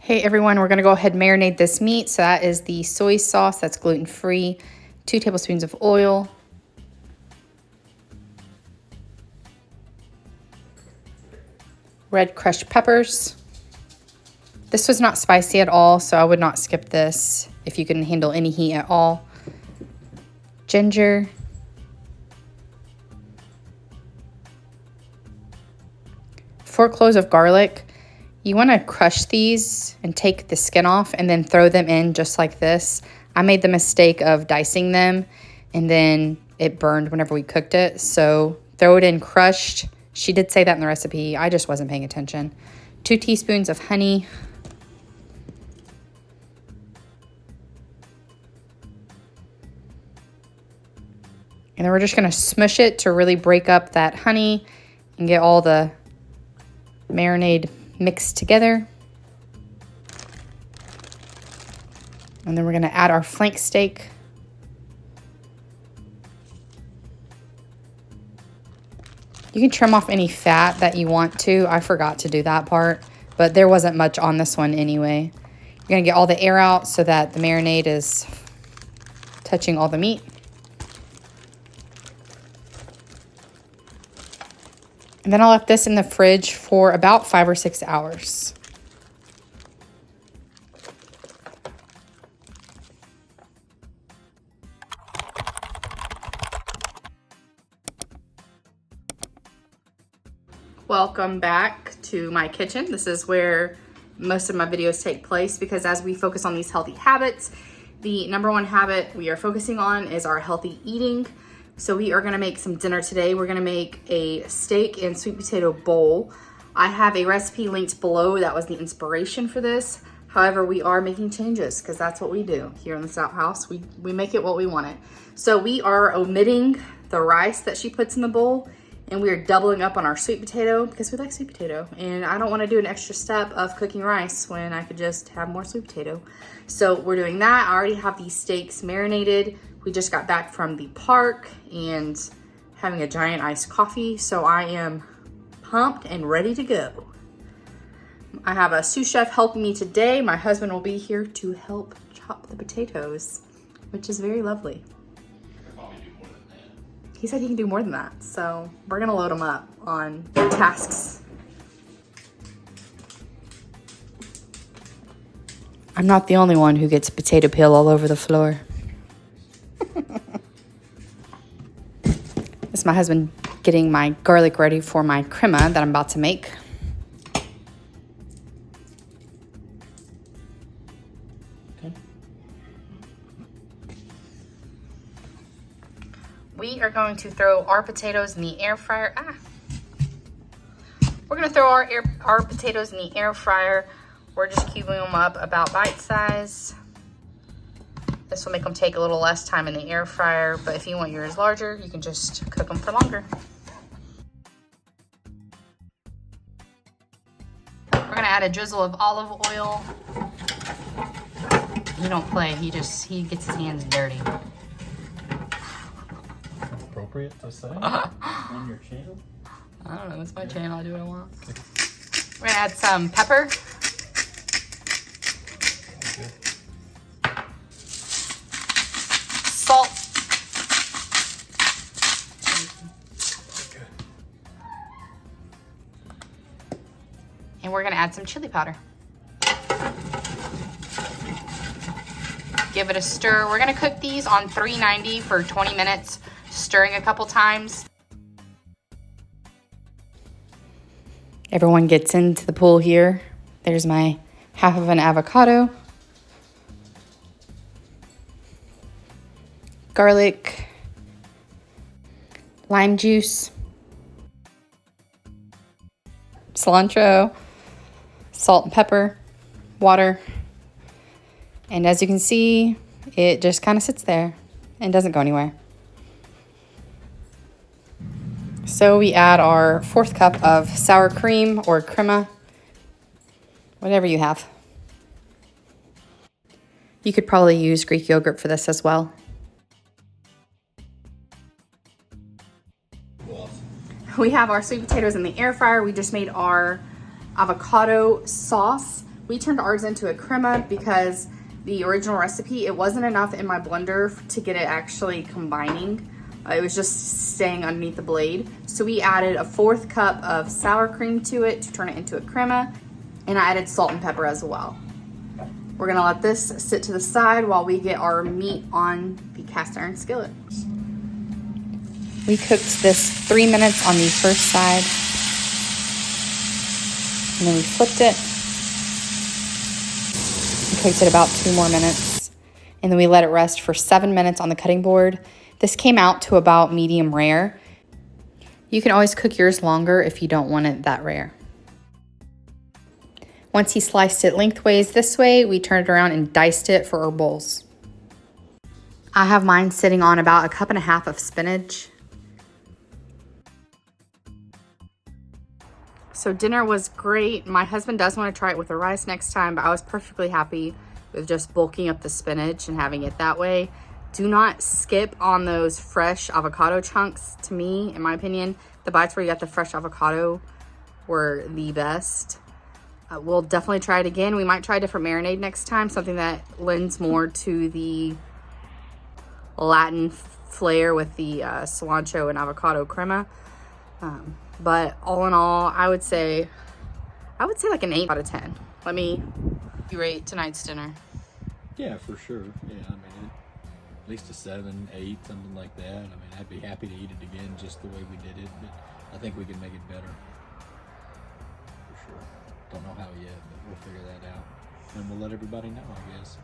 Hey everyone, we're gonna go ahead and marinate this meat. So that is the soy sauce, that's gluten-free, 2 tablespoons of oil, red crushed peppers. This was not spicy at all, so I would not skip this if you can handle any heat at all. Ginger, four cloves of garlic. You want to crush these and take the skin off and then throw them in just like this. I made the mistake of dicing them and then it burned whenever we cooked it. So throw it in crushed. She did say that in the recipe. I just wasn't paying attention. 2 teaspoons of honey. And then we're just going to smush it to really break up that honey and get all the marinade mixed together. And then we're going to add our flank steak. You can trim off any fat that you want to. I forgot to do that part, but there wasn't much on this one anyway. You're going to get all the air out so that the marinade is touching all the meat. And then I left this in the fridge for about 5 or 6 hours. Welcome back to my kitchen. This is where most of my videos take place because as we focus on these healthy habits, the #1 habit we are focusing on is our healthy eating. So we are gonna make some dinner today. We're gonna make a steak and sweet potato bowl. I have a recipe linked below. That was the inspiration for this. However, we are making changes because that's what we do here in the Stout House. We make it what we want it. So we are omitting the rice that she puts in the bowl and we are doubling up on our sweet potato because we like sweet potato. And I don't wanna do an extra step of cooking rice when I could just have more sweet potato. So we're doing that. I already have these steaks marinated. We just got back from the park and having a giant iced coffee, so I am pumped and ready to go. I have a sous chef helping me today. My husband will be here to help chop the potatoes, which is very lovely. He said he can do more than that, so we're gonna load him up on tasks. I'm not the only one who gets potato peel all over the floor. This is my husband getting my garlic ready for my crema that I'm about to make. Okay. We are going to throw our potatoes in the air fryer. We're gonna throw our potatoes in the air fryer. We're just cubing them up about bite size. This will make them take a little less time in the air fryer, but if you want yours larger, you can just cook them for longer. We're gonna add a drizzle of olive oil. He don't play, he gets his hands dirty. Appropriate to say on your channel? I don't know, it's my channel, I do what I want. Okay. We're gonna add some pepper. Salt. And we're gonna add some chili powder. Give it a stir. We're gonna cook these on 390 for 20 minutes, stirring a couple times. Everyone gets into the pool here. There's my half of an avocado. Garlic, lime juice, cilantro, salt and pepper, water. And as you can see, it just kind of sits there and doesn't go anywhere. So we add our 1/4 cup of sour cream or crema, whatever you have. You could probably use Greek yogurt for this as well. We have our sweet potatoes in the air fryer. We just made our avocado sauce. We turned ours into a crema because the original recipe, it wasn't enough in my blender to get it actually combining. It was just staying underneath the blade. So we added a 1/4 cup of sour cream to it to turn it into a crema, and I added salt and pepper as well. We're gonna let this sit to the side while we get our meat on the cast iron skillet. We cooked this 3 minutes on the first side, and then we flipped it. We cooked it about 2 more minutes, and then we let it rest for 7 minutes on the cutting board. This came out to about medium rare. You can always cook yours longer if you don't want it that rare. Once he sliced it lengthways this way, we turned it around and diced it for our bowls. I have mine sitting on about 1.5 cups of spinach. So dinner was great. My husband does want to try it with the rice next time, but I was perfectly happy with just bulking up the spinach and having it that way. Do not skip on those fresh avocado chunks. To me, in my opinion, the bites where you got the fresh avocado were the best. We'll definitely try it again. We might try a different marinade next time, something that lends more to the Latin flair with the cilantro and avocado crema. But all in all, I would say like an 8 out of 10. Let me rate tonight's dinner. Yeah, for sure. Yeah, I mean, at least a 7, 8, something like that. I mean, I'd be happy to eat it again just the way we did it, but I think we can make it better. For sure. Don't know how yet, but we'll figure that out. And we'll let everybody know, I guess.